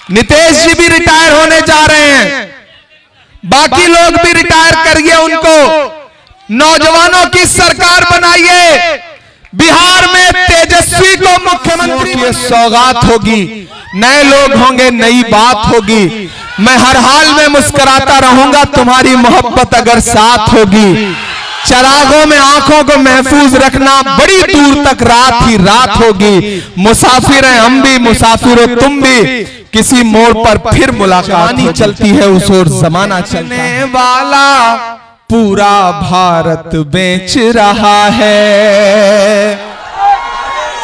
नीतीश जी भी रिटायर होने जा रहे हैं, बाकी लोग भी रिटायर करिए, उनको नौजवानों की सरकार बनाइए। बिहार में तेजस्वी को मुख्यमंत्री की सौगात होगी, नए लोग होंगे, नई बात होगी। मैं हर हाल में मुस्कुराता रहूंगा, तुम्हारी मोहब्बत अगर साथ होगी। चरागों में आंखों को महफूज रखना, बड़ी दूर तक रात ही रात होगी। मुसाफिर हैं हम भी, मुसाफिर हो तुम भी, किसी मोड़ पर फिर मुलाकात चलती है उस ओर जमाना चलने वाला पूरा भारत बेच रहा है।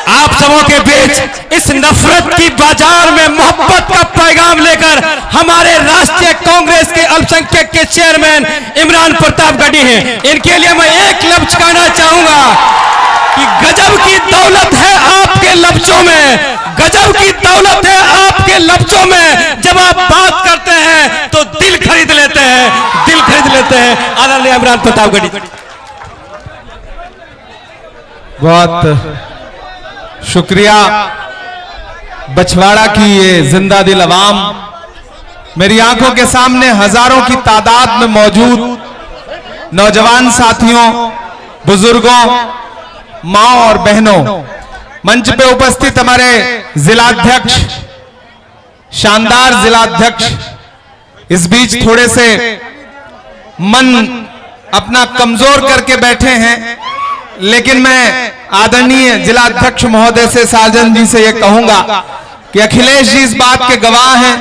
आप सबों के बीच इस नफरत की बाजार में मोहब्बत का पैगाम लेकर हमारे राष्ट्रीय कांग्रेस के अल्पसंख्यक के चेयरमैन इमरान प्रताप गढ़ी हैं। इनके लिए मैं एक लफ्ज कहना चाहूंगा कि गजब की दौलत है आपके लफ्जों में, गजब की दौलत है आपके लफ्जों में। जब आप बात करते हैं तो दिल खरीद लेते हैं, दिल खरीद लेते हैं। आदरणीय इमरान प्रताप गढ़ी। बहुत शुक्रिया बछवाड़ा की ये जिंदा दिल अवाम। मेरी आंखों के सामने हजारों की तादाद में मौजूद नौजवान साथियों, बुजुर्गों, मां और बहनों, मंच पे उपस्थित हमारे जिलाध्यक्ष, शानदार जिलाध्यक्ष, इस बीच थोड़े से मन अपना कमजोर करके बैठे हैं, लेकिन मैं आदरणीय जिलाध्यक्ष महोदय से, साजन जी से यह कहूंगा कि अखिलेश जी इस बात के गवाह हैं।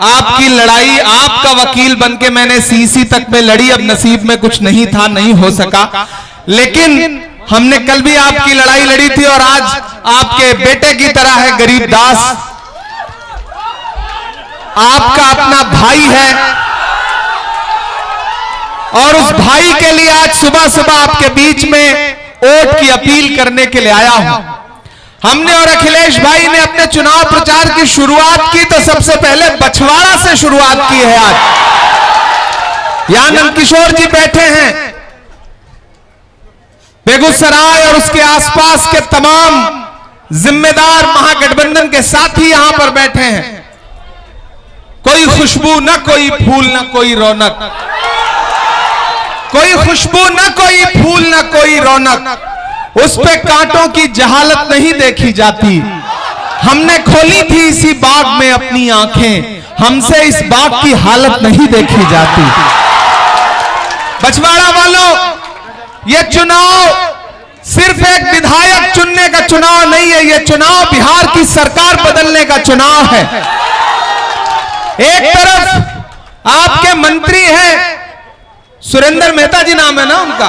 आपकी लड़ाई, आपका वकील बनके मैंने सीसी तक में लड़ी, अब नसीब में कुछ नहीं था, नहीं हो सका, लेकिन हमने कल भी आपकी लड़ाई लड़ी थी और आज आपके बेटे की तरह है गरीब दास, आपका अपना भाई है और उस भाई के लिए आज सुबह सुबह आपके बीच में वोट की अपील करने के लिए आया हूं। हमने और अखिलेश भाई ने अपने चुनाव प्रचार की शुरुआत की तो सबसे पहले बछवाड़ा से शुरुआत की है। आज यहां नंदकिशोर जी बैठे हैं, बेगूसराय और उसके आसपास के तमाम जिम्मेदार महागठबंधन के साथी यहां पर बैठे हैं। कोई खुशबू न कोई फूल न कोई रौनक, कोई खुशबू न कोई फूल न कोई रौनक, उस पे कांटों की जहालत नहीं देखी जाती। हमने खोली थी इसी बाग में अपनी आंखें, हमसे इस बाग की हालत नहीं देखी जाती। बछवाड़ा वालों, ये चुनाव सिर्फ एक विधायक चुनने का चुनाव नहीं है, ये चुनाव बिहार की सरकार बदलने का चुनाव है। एक तरफ आपके मंत्री हैं, सुरेंद्र मेहता जी नाम है ना उनका,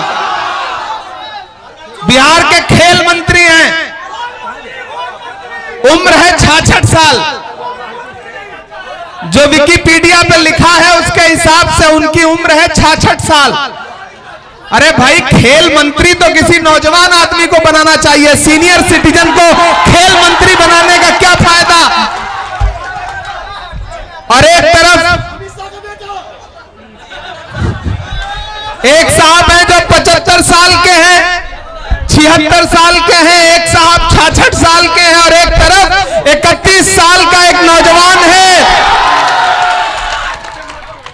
बिहार के खेल मंत्री हैं, उम्र है 66 साल, जो विकिपीडिया पे लिखा है उसके हिसाब से उनकी उम्र है 66 साल। अरे भाई, खेल मंत्री तो किसी नौजवान आदमी को बनाना चाहिए, सीनियर सिटीजन को खेल मंत्री बनाने का क्या फायदा। और एक तरफ एक साहब हैं जो 75 साल के हैं, 76 साल के हैं, एक साहब 66 साल के हैं और एक तरफ 31 साल का एक नौजवान है।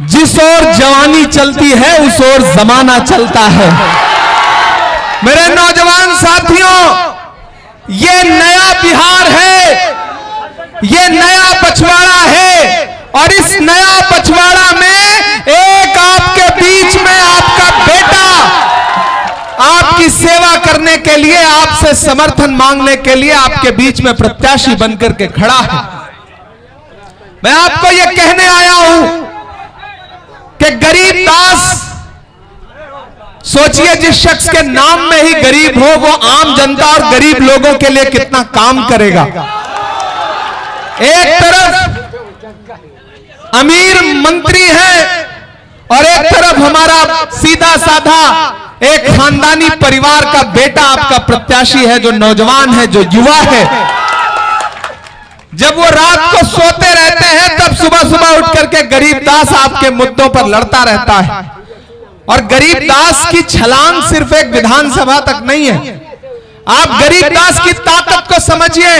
जिस ओर जवानी चलती है उस ओर जमाना चलता है। मेरे नौजवान साथियों, ये नया बिहार है, ये नया बछवाड़ा है और इस नया बछवाड़ा में एक आपके बीच में आपका बेटा आपकी सेवा करने के लिए, आपसे समर्थन मांगने के लिए आपके बीच में प्रत्याशी बनकर के खड़ा है। मैं आपको यह कहने आया हूं कि गरीब दास, सोचिए जिस शख्स के नाम में ही गरीब हो वो आम जनता और गरीब लोगों के लिए कितना काम करेगा। एक तरफ अमीर मंत्री है और एक तरफ हमारा सीधा साधा एक खानदानी परिवार का बेटा आपका प्रत्याशी है, जो नौजवान है, जो युवा है। जब वो रात को सोते रहते हैं तब सुबह सुबह उठ करके गरीबदास आपके मुद्दों पर लड़ता रहता है। और गरीबदास की छलांग सिर्फ एक विधानसभा तक नहीं है, आप गरीबदास की ताकत को समझिए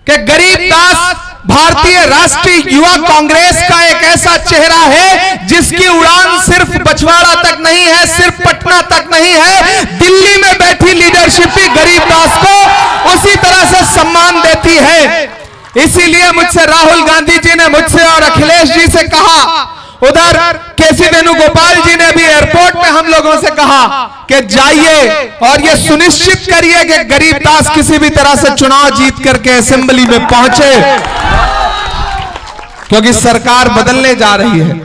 कि गरीबदास भारतीय राष्ट्रीय युवा कांग्रेस का एक ऐसा चेहरा है जिसकी उड़ान सिर्फ बछवाड़ा तक नहीं है, सिर्फ पटना तक नहीं है, दिल्ली में बैठी लीडरशिप भी गरीबदास को उसी तरह से सम्मान देती है। इसीलिए मुझसे राहुल गांधी जी ने मुझसे और अखिलेश जी से कहा, उधर केसी वेणुगोपाल जी ने भी एयरपोर्ट में हम लोगों से कहा कि जाइए और ये सुनिश्चित करिए कि गरीबदास किसी भी तरह से चुनाव जीत करके असेंबली में पहुंचे, क्योंकि सरकार बदलने जा रही है।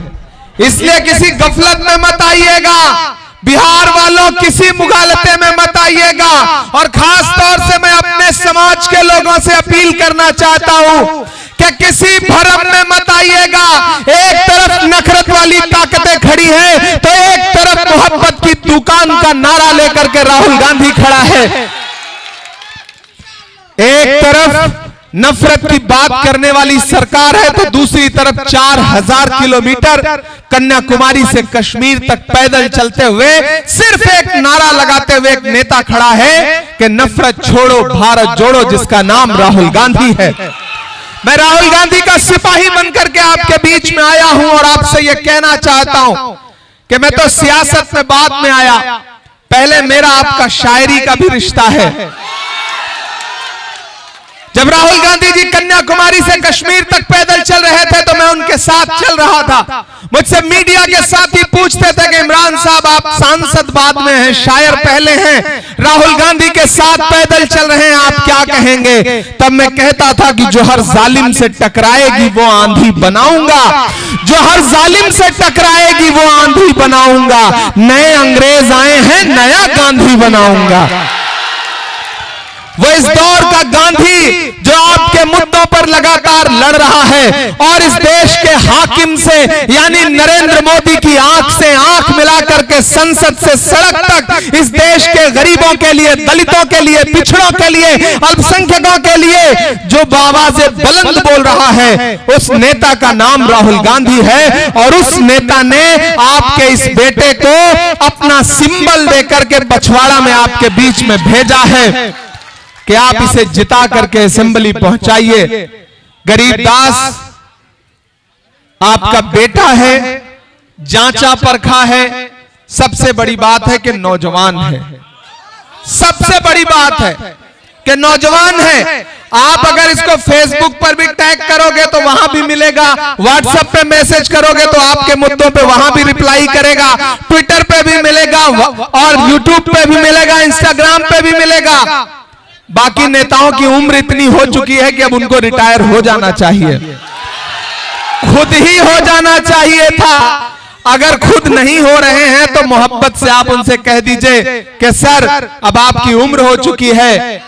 इसलिए किसी गफलत में मत आइएगा, बिहार वालों किसी मुगालते में मत आइएगा। और खास तौर से मैं अपने समाज के लोगों से अपील करना चाहता हूं कि किसी भरम में मत आइएगा। एक तरफ नफरत वाली ताकतें खड़ी हैं तो एक तरफ मोहब्बत की दुकान का नारा लेकर के राहुल गांधी खड़ा है। एक तरफ नफरत की बात करने वाली सरकार है तो दूसरी तरफ 4000 किलोमीटर कन्याकुमारी से कश्मीर तक पैदल चलते हुए सिर्फ एक नारा लगाते हुए एक नेता खड़ा है कि नफरत छोड़ो भारत जोड़ो, जिसका नाम राहुल गांधी है। मैं राहुल गांधी का सिपाही बनकर के आपके बीच में आया हूं और आपसे यह कहना चाहता हूं कि मैं तो सियासत में बाद में आया, पहले मेरा आपका शायरी का भी रिश्ता है। जब राहुल गांधी जी कन्याकुमारी से कश्मीर तक पैदल चल रहे थे तो मैं उनके साथ चल रहा था। मुझसे मीडिया के साथी पूछते थे कि इमरान साहब आप सांसद बाद में हैं, शायर पहले हैं, राहुल गांधी के साथ पैदल चल रहे हैं, आप क्या कहेंगे? तब मैं कहता था कि जो हर जालिम से टकराएगी वो आंधी बनाऊंगा, जो हर जालिम से टकराएगी वो आंधी बनाऊंगा, नए अंग्रेज आए हैं नया गांधी बनाऊंगा। वो इस दौर का गांधी जो आपके मुद्दों पर लगातार लड़ रहा है और इस देश के हाकिम से यानी नरेंद्र मोदी की आंख से आंख मिलाकर के संसद से सड़क तक इस देश के गरीबों के लिए, दलितों के लिए, पिछड़ों के लिए, अल्पसंख्यकों के लिए जो आवाज़ बुलंद बोल रहा है, उस नेता का नाम राहुल गांधी है। और उस नेता ने आपके इस बेटे को अपना सिंबल देकर के बछवाड़ा में आपके बीच में भेजा है कि आप इसे जिता करके असेंबली पहुंचाइए। गरीबदास आपका बेटा है, जांचा परखा है, सबसे बड़ी बात है कि नौजवान है, सबसे बड़ी बात है कि नौजवान है। आप अगर इसको फेसबुक पर भी टैग करोगे तो वहां भी मिलेगा, व्हाट्सएप पे मैसेज करोगे तो आपके मुद्दों पे वहां भी रिप्लाई करेगा, ट्विटर पे भी मिलेगा और यूट्यूब पे भी मिलेगा, इंस्टाग्राम पे भी मिलेगा। बाकी नेताओं की उम्र इतनी हो चुकी है कि अब उनको रिटायर हो जाना चाहिए, खुद ही हो जाना चाहिए था। अगर खुद नहीं हो रहे हैं तो मोहब्बत से आप उनसे कह दीजिए कि सर अब आपकी उम्र हो चुकी है,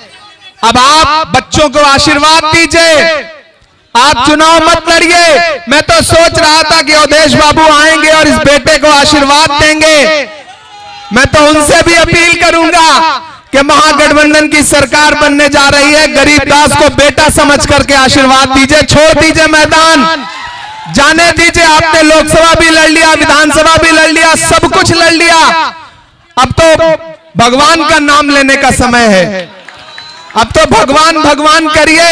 अब आप बच्चों को आशीर्वाद दीजिए, आप चुनाव मत लड़िए। मैं तो सोच रहा था कि अवधेश बाबू आएंगे और इस बेटे को आशीर्वाद देंगे। मैं तो उनसे भी अपील करूंगा कि महागठबंधन की सरकार बनने जा रही है, गरीबदास को बेटा समझ करके आशीर्वाद दीजिए, छोड़ दीजिए मैदान, जाने दीजिए। आपने लोकसभा भी लड़ लिया, विधानसभा भी लड़ लिया, सब कुछ लड़ लिया, अब तो भगवान का नाम लेने का समय है। अब तो भगवान भगवान करिए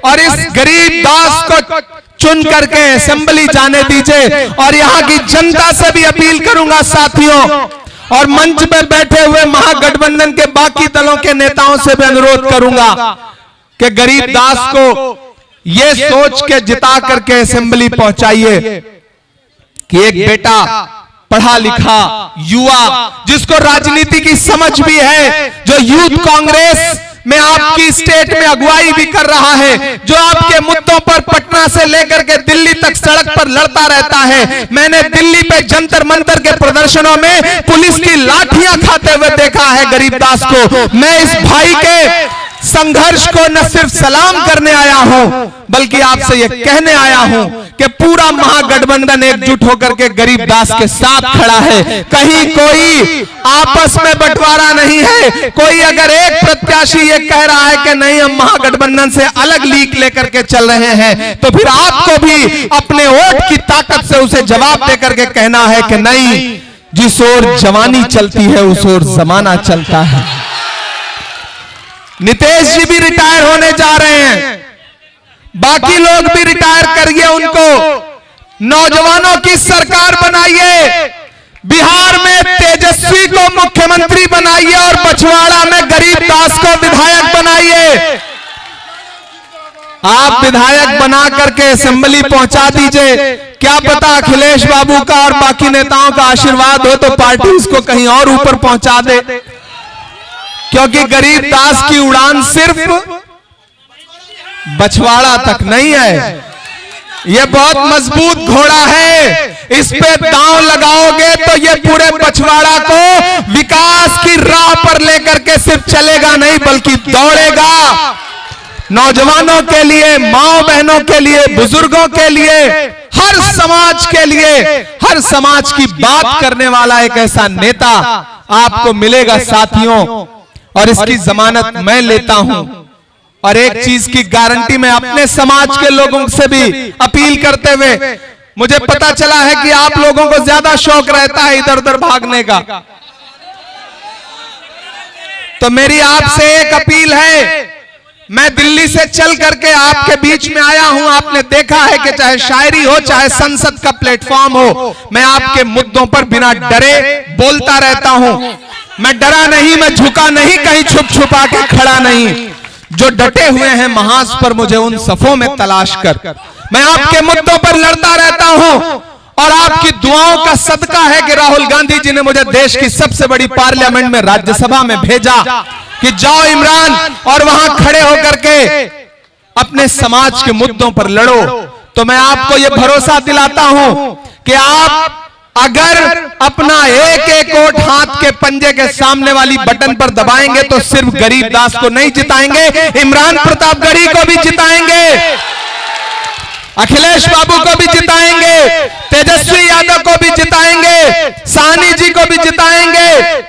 और इस गरीबदास को चुन करके असेंबली जाने दीजिए। और यहाँ की जनता से भी अपील करूंगा साथियों, और मंच पर बैठे हुए महागठबंधन के बाकी दलों के नेताओं से भी अनुरोध करूंगा कि गरीबदास को यह सोच के जिता करके असेंबली पहुंचाइए कि एक बेटा पढ़ा लिखा युवा जिसको राजनीति की समझ भी है, जो यूथ कांग्रेस में आपकी स्टेट में अगुवाई भी कर रहा है, जो आपके मुद्दों पर पटना से लेकर के दिल्ली तक सड़क पर लड़ता रहता है। मैंने दिल्ली पे जंतर मंतर के प्रदर्शनों में पुलिस की लाठियां खाते हुए देखा है गरीबदास को। मैं इस भाई के संघर्ष को न सिर्फ सलाम करने आया हूं बल्कि आपसे यह कहने आया हूं कि पूरा महागठबंधन एकजुट होकर के गरीबदास के साथ खड़ा है। कहीं कोई आपस में बंटवारा नहीं है। कोई अगर एक प्रत्याशी ये कह रहा है कि नहीं हम महागठबंधन से अलग लीक लेकर के चल रहे हैं, तो फिर आपको भी अपने वोट की ताकत से उसे जवाब देकर के कहना है कि नहीं, जिस ओर जवानी चलती है उस ओर जमाना चलता है। नीतीश जी भी रिटायर होने जा रहे हैं, बाकी लोग भी रिटायर करिए, उनको नौजवानों की सरकार बनाइए, बिहार में तेजस्वी को मुख्यमंत्री बनाइए और बछवाड़ा में गरीबदास को विधायक बनाइए। आप विधायक बना करके असेंबली पहुंचा दीजिए, क्या पता अखिलेश बाबू का और बाकी नेताओं का आशीर्वाद हो तो पार्टी उसको कहीं और ऊपर पहुंचा दे, क्योंकि गरीबदास की उड़ान सिर्फ बछवाड़ा तक नहीं है, ये बहुत मजबूत घोड़ा है। इस पे दांव लगाओगे तो ये पूरे बछवाड़ा को विकास की राह पर लेकर के सिर्फ चलेगा नहीं बल्कि दौड़ेगा। नौजवानों के लिए, माओ बहनों के लिए, बुजुर्गों के लिए, हर समाज के लिए, हर समाज की बात करने वाला एक ऐसा नेता आपको मिलेगा साथियों, और इसकी जमानत मैं लेता हूं। और एक चीज की गारंटी मैं अपने समाज के लोगों से भी अपील करते हुए, मुझे पता चला है कि आप लोगों को ज्यादा शौक रहता है इधर उधर भागने का, तो मेरी आपसे एक अपील है, मैं दिल्ली से चल करके आपके बीच में आया हूं। आपने देखा है कि चाहे शायरी हो, चाहे संसद का प्लेटफॉर्म हो, मैं आपके मुद्दों पर बिना डरे बोलता रहता हूं। मैं डरा नहीं, मैं झुका नहीं, कहीं छुप छुपा के खड़ा नहीं। जो डटे हुए हैं महाज पर मुझे उन सफों में तलाश कर, मैं आपके मुद्दों पर लड़ता रहता हूं। और आपकी दुआओं का सदका है कि राहुल गांधी जी ने मुझे देश की सबसे बड़ी पार्लियामेंट में, राज्यसभा में भेजा कि जाओ इमरान और वहां खड़े होकर के अपने समाज के मुद्दों पर लड़ो। तो मैं आपको यह भरोसा दिलाता हूं कि आप अगर अपना एक एक वोट हाथ के पंजे के सामने वाली बटन पर दबाएंगे तो सिर्फ गरीबदास को नहीं जिताएंगे, इमरान प्रतापगढ़ी को भी जिताएंगे, अखिलेश बाबू को भी जिताएंगे, तेजस्वी यादव को भी जिताएंगे, साहनी जी को भी जिताएंगे।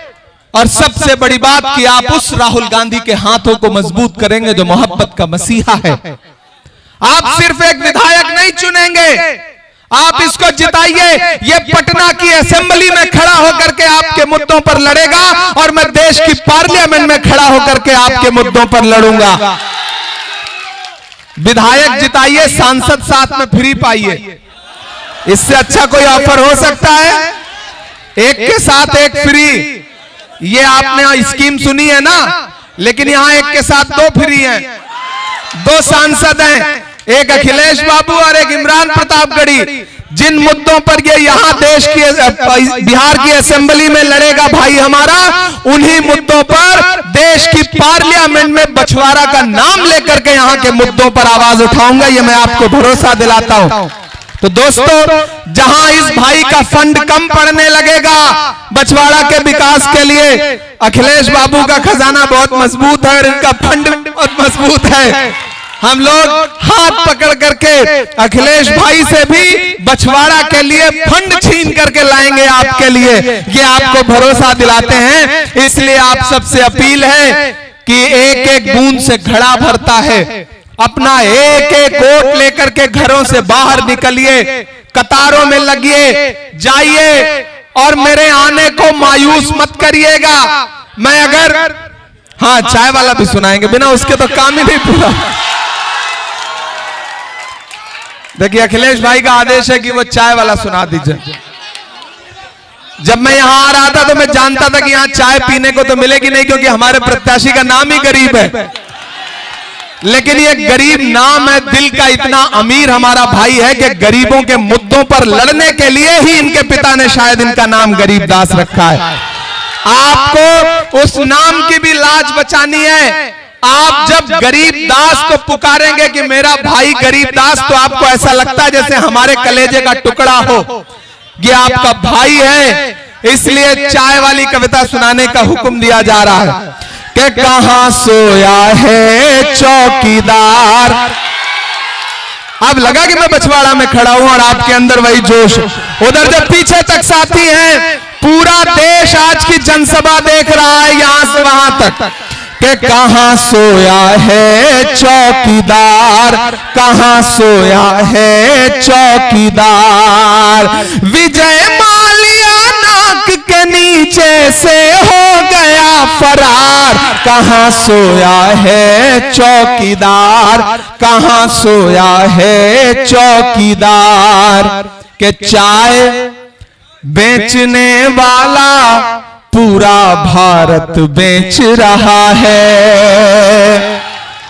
और सबसे बड़ी बात कि आप उस राहुल गांधी के हाथों को मजबूत करेंगे जो मोहब्बत का मसीहा है। आप सिर्फ एक विधायक नहीं चुनेंगे, आप इसको जिताइए। ये पटना की असेंबली में खड़ा होकर के आपके मुद्दों पर लड़ेगा और मैं देश की पार्लियामेंट में खड़ा होकर के आपके मुद्दों पर लड़ूंगा। विधायक जिताइए, सांसद साथ में फ्री पाइए, इससे अच्छा कोई ऑफर हो सकता है? एक के साथ एक फ्री, ये आपने स्कीम सुनी है ना, लेकिन यहां एक के साथ दो फ्री हैं, दो सांसद हैं, एक अखिलेश बाबू और एक इमरान प्रतापगढ़ी। जिन मुद्दों पर ये यहां देश की, बिहार की असेंबली में लड़ेगा भाई हमारा, उन्हीं मुद्दों पर देश की पार्लियामेंट में बछवाड़ा का नाम लेकर के यहां के मुद्दों पर आवाज उठाऊंगा, ये मैं आपको भरोसा दिलाता हूं। तो दोस्तों, जहां इस भाई का फंड कम पड़ने लगेगा बछवाड़ा के विकास के लिए, अखिलेश बाबू का खजाना बहुत मजबूत है और इनका फंड बहुत मजबूत है। हम लोग हाथ पकड़ करके अखिलेश भाई से भी बछवाड़ा के लिए फंड छीन करके लाएंगे आपके लिए, ये आपको भरोसा दिलाते हैं। इसलिए आप सबसे अपील है कि एक एक बूंद से घड़ा भरता है, अपना एक एक वोट लेकर के घरों से बाहर निकलिए, कतारों में लगिए, जाइए और मेरे आने को मायूस मत करिएगा। मैं अगर, हाँ चाय वाला भी सुनाएंगे, बिना उसके तो काम ही नहीं पूरा। देखिए अखिलेश भाई का आदेश है कि वो चाय वाला सुना दीजिए। जब मैं यहां आ रहा था तो मैं जानता था कि यहां चाय पीने को तो मिलेगी नहीं, क्योंकि हमारे प्रत्याशी का नाम ही गरीब है। लेकिन ये गरीब नाम है, दिल का इतना अमीर हमारा भाई है कि गरीबों के मुद्दों पर लड़ने के लिए ही इनके पिता ने शायद इनका नाम गरीबदास रखा है। आपको उस नाम की भी लाज बचानी है। आप जब गरीबदास को पुकारेंगे कि मेरा भाई गरीबदास, तो आपको ऐसा लगता है जैसे हमारे कलेजे का टुकड़ा हो, ये आपका भाई है। इसलिए चाय वाली कविता सुनाने का हुक्म दिया जा रहा है कि कहां सोया है चौकीदार। अब लगा कि मैं बछवाड़ा में खड़ा हूं और आपके अंदर वही जोश। उधर जब पीछे तक साथी हैं, पूरा देश आज की जनसभा देख रहा है यहां से वहां तक, कि कहां सोया है चौकीदार, कहां सोया है चौकीदार। विजय माल्या ना नाक के नीचे से हो गया फरार। कहां सोया है चौकीदार, कहां सोया है चौकीदार। के चाय बेचने वाला पूरा भारत बेच रहा है।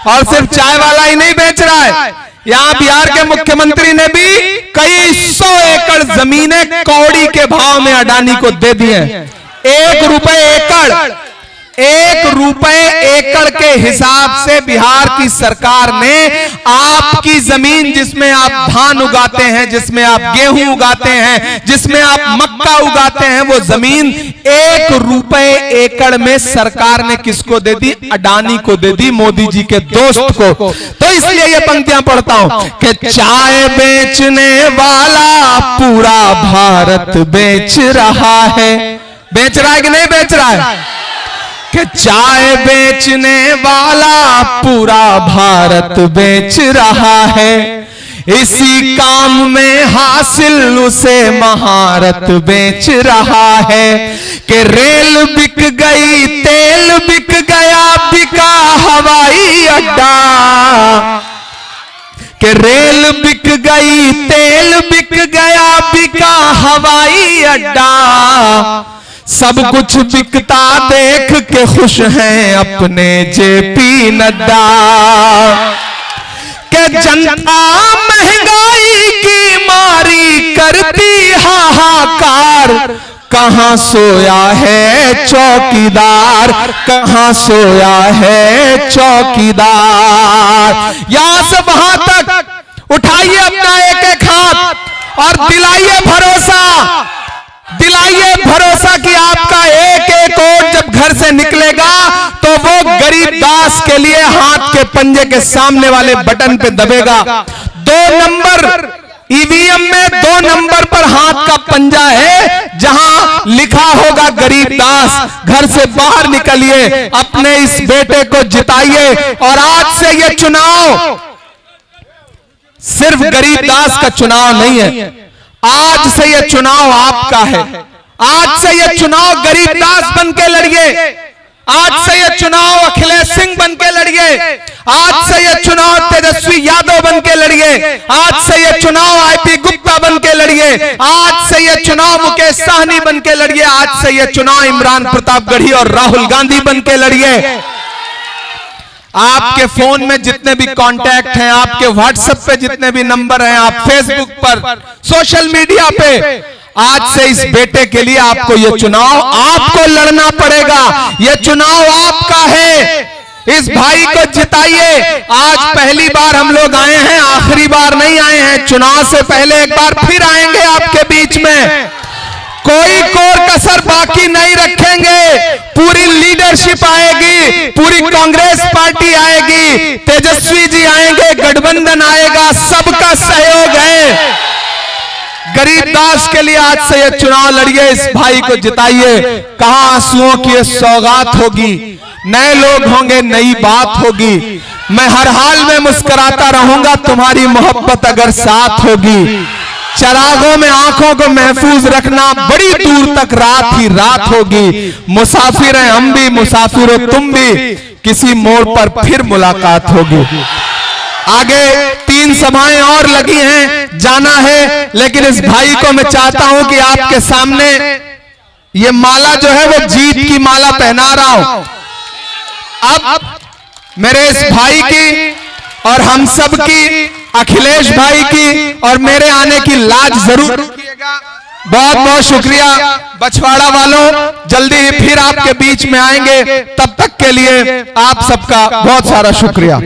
और सिर्फ चाय वाला ही नहीं बेच रहा है, यहां बिहार के मुख्यमंत्री ने भी कई 100 एकड़ जमीनें कौड़ी के भाव में अडानी को दे दी हैं। 1 रुपए एकड़, 1 रुपए एकड़ के हिसाब से बिहार की सरकार ने आपकी जमीन, जिसमें आप धान उगाते हैं, जिसमें आप गेहूं उगाते हैं, जिसमें आप मक्का उगाते हैं, वो जमीन 1 रुपए एकड़ में सरकार ने किसको दे दी? अडानी को दे दी, मोदी जी के दोस्त को। तो इसलिए ये पंक्तियां पढ़ता हूं कि चाय बेचने वाला पूरा भारत बेच रहा है। बेच रहा है कि नहीं बेच रहा है? कि चाय बेचने वाला पूरा भारत बेच रहा है। इसी काम में हासिल उसे महारत बेच रहा है। कि रेल बिक गई, तेल बिक गया, बिका हवाई अड्डा। कि रेल बिक गई, तेल बिक गया, बिका हवाई अड्डा। सब कुछ बिकता देख के खुश हैं अपने जेपी नड्डा। के जनता महंगाई की मारी करती हाहाकार। कहां सोया है चौकीदार, कहां सोया है चौकीदार। यहां से वहां तक उठाइए अपना एक एक हाथ और दिलाइए भरोसा, दिलाइए भरोसा कि आपका एक एक वोट जब घर से निकलेगा तो वो गरीब दास के लिए हाथ के पंजे के सामने वाले बटन पे दबेगा। 2 नंबर ईवीएम में 2 नंबर पर हाथ का पंजा है, जहां लिखा होगा गरीब दास। घर से बाहर निकलिए, अपने इस बेटे को जिताइए। और आज से ये चुनाव सिर्फ गरीब दास का चुनाव नहीं है, आज से यह चुनाव आपका है। आज से यह चुनाव गरीबदास बन के लड़िए, आज से यह चुनाव अखिलेश सिंह बन के लड़िए, आज से यह चुनाव तेजस्वी यादव बन के लड़िए, आज से यह चुनाव आईपी गुप्ता बन के लड़िए, आज से यह चुनाव मुकेश साहनी बन के लड़िए, आज से यह चुनाव इमरान प्रतापगढ़ी और राहुल गांधी बन के लड़िए। आपके फोन में जितने भी कांटेक्ट हैं, आपके व्हाट्सएप पे जितने भी नंबर हैं, आप फेसबुक पर, सोशल मीडिया पे, आज से इस बेटे के लिए आपको ये चुनाव आपको लड़ना पड़ेगा। ये चुनाव आपका है, इस भाई को जिताइए। आज पहली बार हम लोग आए हैं, आखिरी बार नहीं आए हैं। चुनाव से पहले एक बार फिर आएंगे आपके बीच में, कोई कोर कसर बाकी नहीं रखेंगे। पूरी लीडरशिप आएगी, पूरी कांग्रेस पार्टी आएगी, तेजस्वी जी आएंगे, गठबंधन आएगा, सबका सहयोग है। गरीबदास के लिए आज से ये चुनाव लड़िए, इस भाई को जिताइए। कहां आंसुओं की सौगात होगी, नए लोग होंगे, नई बात होगी। मैं हर हाल में मुस्कुराता रहूंगा, तुम्हारी मोहब्बत अगर साथ होगी। चरागों में आंखों को महफूज रखना, बड़ी दूर तक रात ही रात होगी। मुसाफिर हैं हम भी, मुसाफिर हो तुम भी, किसी मोड़ पर फिर मुलाकात होगी। आगे 3 सभाएं और लगी हैं, जाना है, लेकिन इस भाई को मैं चाहता हूं कि आपके सामने ये माला जो है वो जीत की माला पहना रहा हूं। अब मेरे इस भाई की और हम सब की, अखिलेश भाई की और मेरे आने की लाज जरूर रखिएगा। बहुत बहुत शुक्रिया बछवाड़ा वालों, जल्दी ही फिर आपके बीच में आएंगे। तब तक के लिए आप सबका बहुत सारा शुक्रिया।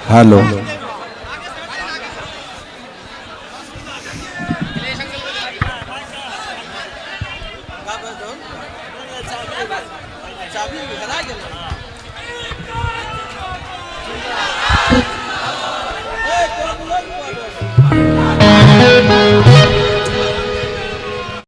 हेलो, चाबी हरा गेल